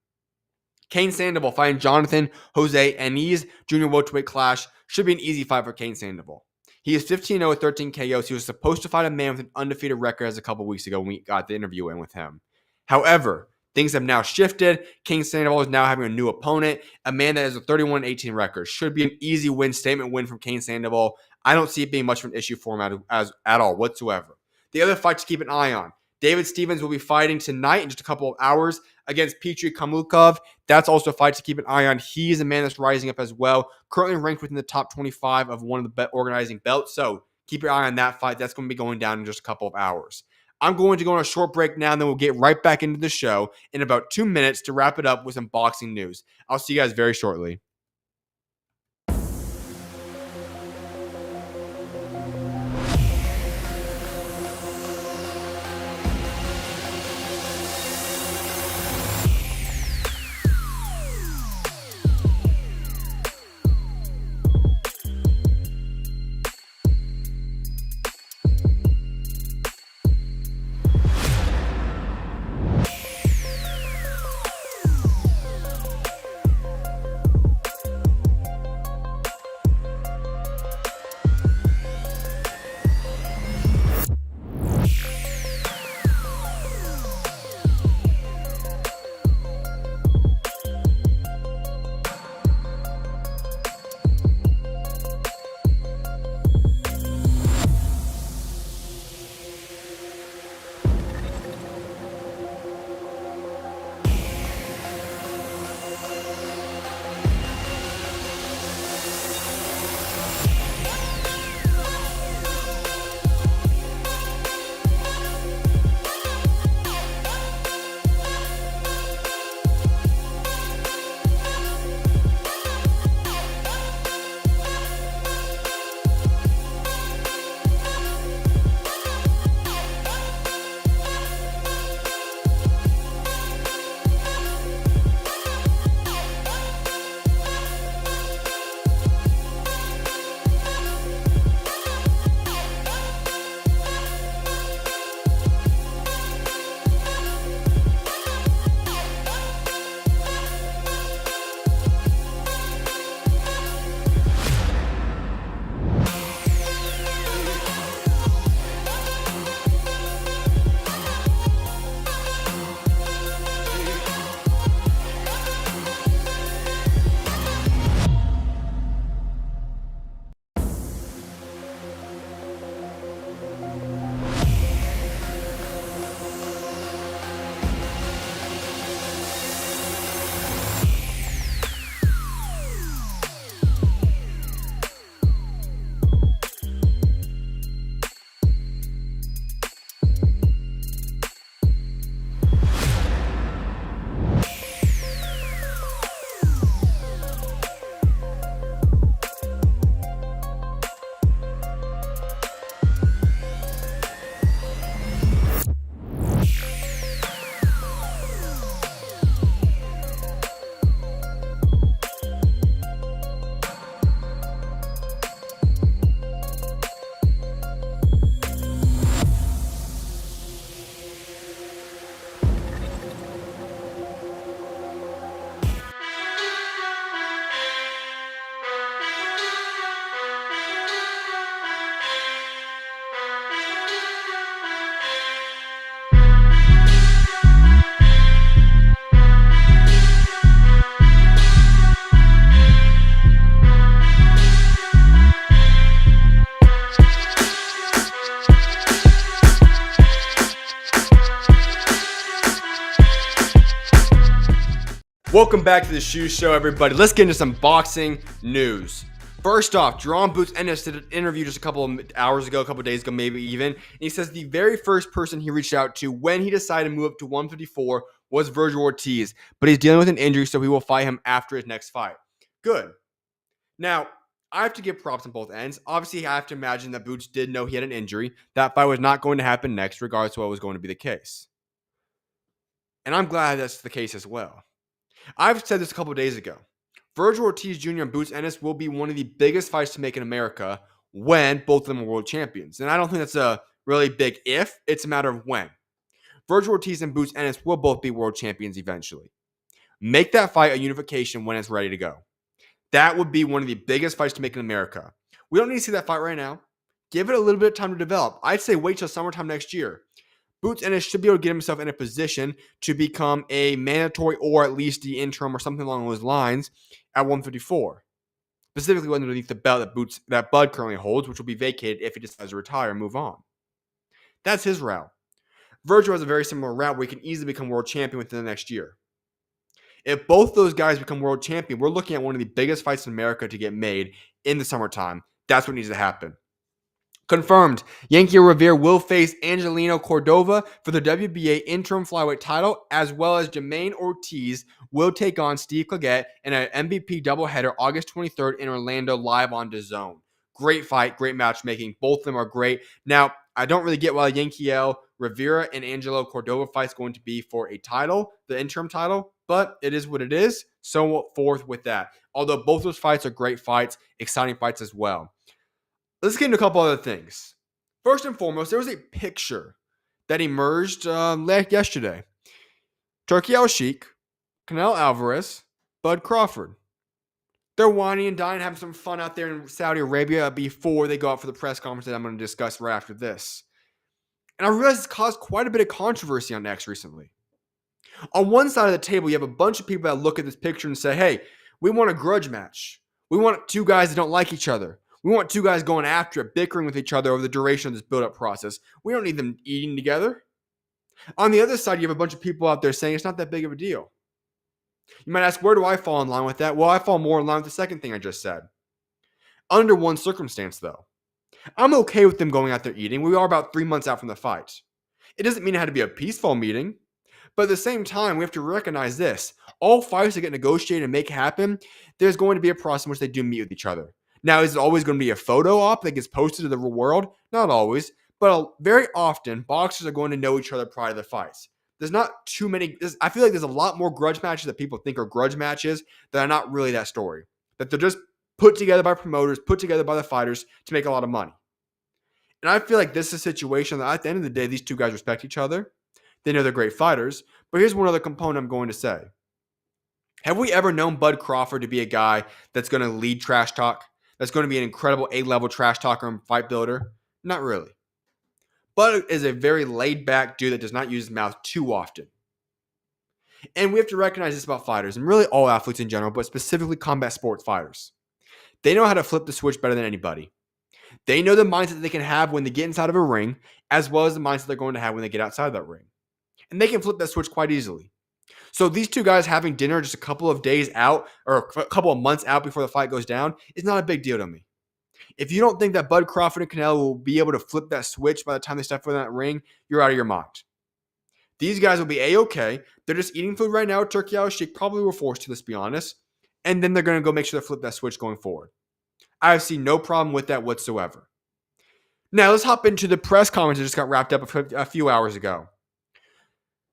Kane Sandoval fighting Jonathan Jose Aniz, junior welterweight clash. Should be an easy fight for Kane Sandoval. He is 15-0 with 13 KOs. He was supposed to fight a man with an undefeated record as a couple weeks ago when we got the interview in with him. However, things have now shifted. Kane Sandoval is now having a new opponent, a man that has a 31-18 record. Should be an easy win, statement win from Kane Sandoval. I don't see it being much of an issue for him at all whatsoever. The other fight to keep an eye on. David Stevens will be fighting tonight in just a couple of hours against Petri Kamukov. That's also a fight to keep an eye on. He is a man that's rising up as well, currently ranked within the top 25 of one of the organizing belts. So keep your eye on that fight. That's going to be going down in just a couple of hours. I'm going to go on a short break now, and then we'll get right back into the show in about 2 minutes to wrap it up with some boxing news. I'll see you guys very shortly. Welcome back to the SchuZ Show, everybody. Let's get into some boxing news. First off, Jerome Boots Ennis did an interview just a couple of hours ago, a couple of days ago, maybe even. And he says the very first person he reached out to when he decided to move up to 154 was Virgil Ortiz, but he's dealing with an injury, so he will fight him after his next fight. Good. Now, I have to give props on both ends. Obviously, I have to imagine that Boots did know he had an injury. That fight was not going to happen next, regardless of what was going to be the case. And I'm glad that's the case as well. I've said this a couple of days ago. Virgil Ortiz Jr. and Boots Ennis will be one of the biggest fights to make in America when both of them are world champions. And I don't think that's a really big if, it's a matter of when. Virgil Ortiz and Boots Ennis will both be world champions eventually. Make that fight a unification when it's ready to go. That would be one of the biggest fights to make in America. We don't need to see that fight right now. Give it a little bit of time to develop. I'd say wait till summertime next year. Boots Ennis should be able to get himself in a position to become a mandatory or at least the interim or something along those lines at 154. Specifically underneath the belt that Bud currently holds, which will be vacated if he decides to retire and move on. That's his route. Virgil has a very similar route where he can easily become world champion within the next year. If both those guys become world champion, we're looking at one of the biggest fights in America to get made in the summertime. That's what needs to happen. Confirmed, Yankee Rivera will face Angelino Cordova for the WBA interim flyweight title, as well as Jermaine Ortiz will take on Steve Claggett in an MVP doubleheader August 23rd in Orlando live on DAZN. Great fight, great matchmaking. Both of them are great. Now, I don't really get why Yankiel Rivera and Angelo Cordova fight's going to be for a title, the interim title, but it is what it is. So forth with that. Although both those fights are great fights, exciting fights as well. Let's get into a couple other things. First and foremost, there was a picture that emerged yesterday. Turki Al-Sheikh, Canelo Alvarez, Bud Crawford. They're whining and dining, having some fun out there in Saudi Arabia before they go out for the press conference that I'm going to discuss right after this. And I realized it's caused quite a bit of controversy on X recently. On one side of the table, you have a bunch of people that look at this picture and say, hey, we want a grudge match. We want two guys that don't like each other. We want two guys going after it, bickering with each other over the duration of this build-up process. We don't need them eating together. On the other side, you have a bunch of people out there saying it's not that big of a deal. You might ask, where do I fall in line with that? Well, I fall more in line with the second thing I just said. Under one circumstance, though. I'm okay with them going out there eating. We are about 3 months out from the fight. It doesn't mean it had to be a peaceful meeting. But at the same time, we have to recognize this. All fights that get negotiated and make happen, there's going to be a process in which they do meet with each other. Now, is it always going to be a photo op that gets posted to the real world? Not always. But very often, boxers are going to know each other prior to the fights. There's not too many. I feel like there's a lot more grudge matches that people think are grudge matches that are not really that story. That they're just put together by promoters, put together by the fighters to make a lot of money. And I feel like this is a situation that at the end of the day, these two guys respect each other. They know they're great fighters. But here's one other component I'm going to say. Have we ever known Bud Crawford to be a guy that's going to lead trash talk? That's going to be an incredible A-level trash talker and fight builder? Not really. Bud is a very laid-back dude that does not use his mouth too often. And we have to recognize this about fighters, and really all athletes in general, but specifically combat sports fighters. They know how to flip the switch better than anybody. They know the mindset that they can have when they get inside of a ring, as well as the mindset they're going to have when they get outside of that ring. And they can flip that switch quite easily. So these two guys having dinner just a couple of days out or a couple of months out before the fight goes down is not a big deal to me. If you don't think that Bud Crawford and Canelo will be able to flip that switch by the time they step foot in that ring, you're out of your mind. These guys will be A-okay. They're just eating food right now. Turki Al-Sheikh probably were forced to, let's be honest. And then they're going to go make sure they flip that switch going forward. I have seen no problem with that whatsoever. Now, let's hop into the press conference that just got wrapped up a few hours ago.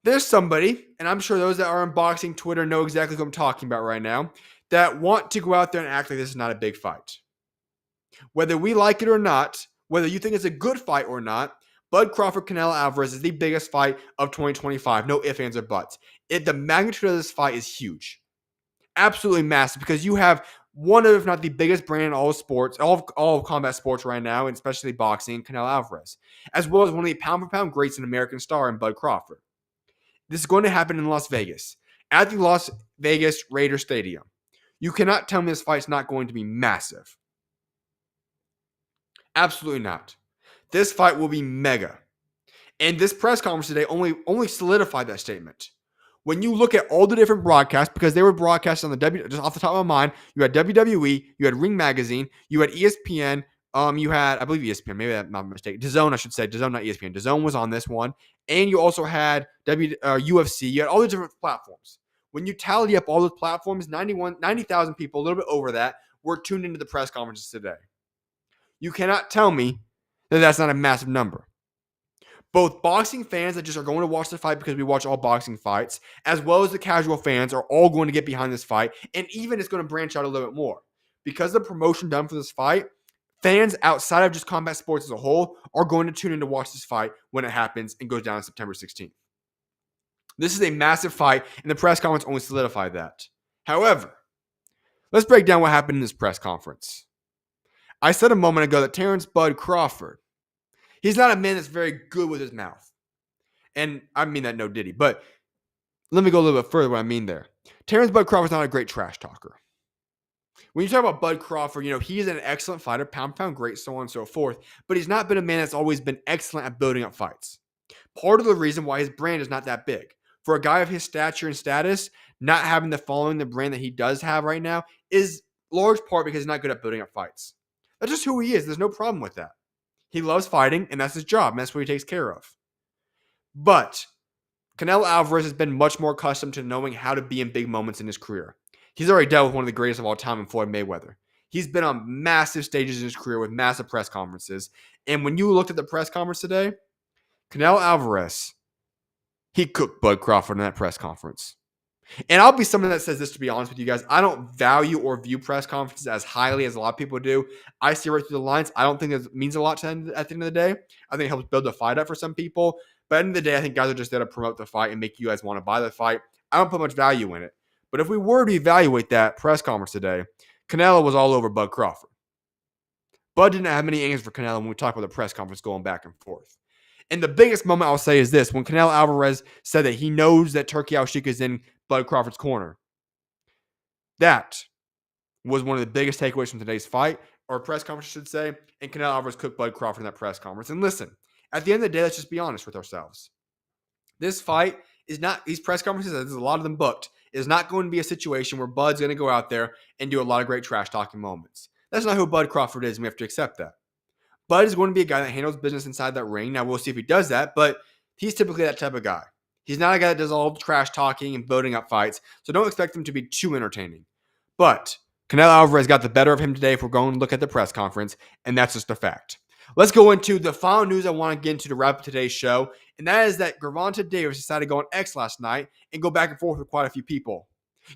There's somebody, and I'm sure those that are on boxing Twitter know exactly who I'm talking about right now, that want to go out there and act like this is not a big fight. Whether we like it or not, whether you think it's a good fight or not, Bud Crawford Canelo Alvarez is the biggest fight of 2025. No ifs, ands, or buts. The magnitude of this fight is huge. Absolutely massive, because you have one of, if not the biggest brand in all sports, all combat sports right now, and especially boxing, Canelo Alvarez, as well as one of the pound-for-pound greats in American star in Bud Crawford. This is going to happen in Las Vegas, at the Las Vegas Raiders Stadium. You cannot tell me this fight's not going to be massive. Absolutely not. This fight will be mega. And this press conference today only solidified that statement. When you look at all the different broadcasts, because they were broadcast on the just off the top of my mind, you had WWE, you had Ring Magazine, you had ESPN, you had, I believe ESPN, maybe that's not a mistake. DAZN, I should say. DAZN, not ESPN. DAZN was on this one. And you also had UFC. You had all the different platforms. When you tally up all those platforms, 90,000 people, a little bit over that, were tuned into the press conferences today. You cannot tell me that that's not a massive number. Both boxing fans that just are going to watch the fight because we watch all boxing fights, as well as the casual fans, are all going to get behind this fight. And even it's going to branch out a little bit more. Because of the promotion done for this fight, fans outside of just combat sports as a whole are going to tune in to watch this fight when it happens and goes down on September 16th. This is a massive fight, and the press conference only solidified that. However, let's break down what happened in this press conference. I said a moment ago that Terrence Bud Crawford, he's not a man that's very good with his mouth. And I mean that no diddy. But let me go a little bit further what I mean there. Terrence Bud Crawford's not a great trash talker. When you talk about Bud Crawford, he's an excellent fighter, pound for pound great, so on and so forth. But he's not been a man that's always been excellent at building up fights. Part of the reason why his brand is not that big. For a guy of his stature and status, not having the following, the brand that he does have right now, is large part because he's not good at building up fights. That's just who he is. There's no problem with that. He loves fighting, and that's his job, and that's what he takes care of. But Canelo Alvarez has been much more accustomed to knowing how to be in big moments in his career. He's already dealt with one of the greatest of all time in Floyd Mayweather. He's been on massive stages in his career with massive press conferences. And when you looked at the press conference today, Canelo Alvarez, he cooked Bud Crawford in that press conference. And I'll be someone that says this, to be honest with you guys. I don't value or view press conferences as highly as a lot of people do. I see right through the lines. I don't think it means a lot to them at the end of the day. I think it helps build the fight up for some people. But at the end of the day, I think guys are just there to promote the fight and make you guys want to buy the fight. I don't put much value in it. But if we were to evaluate that press conference today, Canelo was all over Bud Crawford. Bud didn't have many answers for Canelo when we talk about the press conference going back and forth. And the biggest moment I'll say is this. When Canelo Alvarez said that he knows that Turki Al-Sheikh is in Bud Crawford's corner. That was one of the biggest takeaways from today's fight, or press conference, I should say. And Canelo Alvarez cooked Bud Crawford in that press conference. And listen, at the end of the day, let's just be honest with ourselves. This fight is not, these press conferences, there's a lot of them booked, is not going to be a situation where Bud's going to go out there and do a lot of great trash talking moments. That's not who Bud Crawford is, and we have to accept that. Bud is going to be a guy that handles business inside that ring. Now, we'll see if he does that, but he's typically that type of guy. He's not a guy that does all the trash talking and building up fights, so don't expect him to be too entertaining. But Canelo Alvarez got the better of him today if we're going to look at the press conference, and that's just a fact. Let's go into the final news I want to get into to wrap up today's show, and that is that Gervonta Davis decided to go on X last night and go back and forth with quite a few people.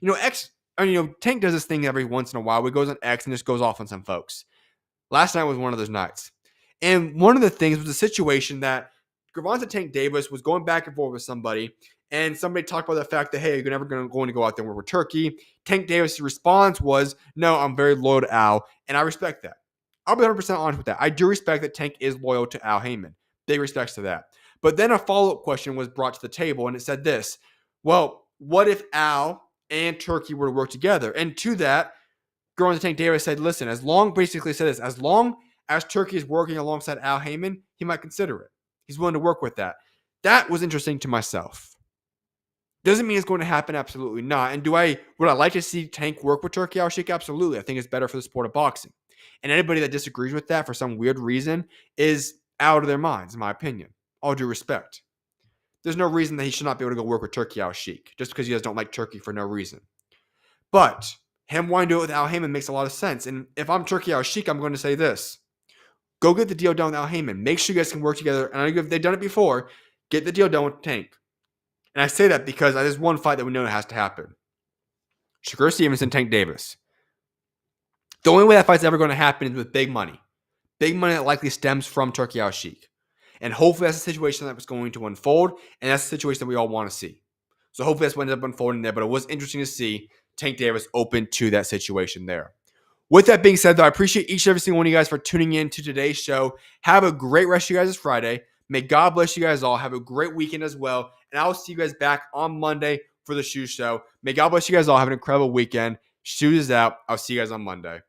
Tank does this thing every once in a while where he goes on X and just goes off on some folks. Last night was one of those nights. And one of the things was a situation that Gervonta Tank Davis was going back and forth with somebody, and somebody talked about the fact that, hey, you're never going to go out there and work with Turki. Tank Davis' response was, no, I'm very loyal to Al, and I respect that. I'll be 100% honest with that. I do respect that Tank is loyal to Al Heyman. Big respects to that. But then a follow-up question was brought to the table, and it said this. Well, what if Al and Turki were to work together? And to that, Gervonta Tank Davis said, listen, as long as Turki is working alongside Al Heyman, he might consider it. He's willing to work with that. That was interesting to myself. Doesn't mean it's going to happen, absolutely not. And would I like to see Tank work with Turki Al-Sheikh? Absolutely. I think it's better for the sport of boxing. And anybody that disagrees with that for some weird reason is out of their minds, in my opinion. All due respect. There's no reason that he should not be able to go work with Turki Al-Sheikh just because you guys don't like Turki for no reason. But him wanting to do it with Al Heyman makes a lot of sense. And if I'm Turki Al-Sheikh, I'm going to say this. Go get the deal done with Al Heyman. Make sure you guys can work together. And I know if they've done it before, get the deal done with Tank. And I say that because there's one fight that we know has to happen. Shakur Stevenson, Tank Davis. The only way that fight's ever going to happen is with big money. Big money that likely stems from Turki Al-Sheikh. And hopefully that's a situation that was going to unfold. And that's a situation that we all want to see. So hopefully that's what ended up unfolding there. But it was interesting to see Tank Davis open to that situation there. With that being said, though, I appreciate each and every single one of you guys for tuning in to today's show. Have a great rest of you guys this Friday. May God bless you guys all. Have a great weekend as well. And I will see you guys back on Monday for the SchuZ Show. May God bless you guys all. Have an incredible weekend. SchuZ is out. I'll see you guys on Monday.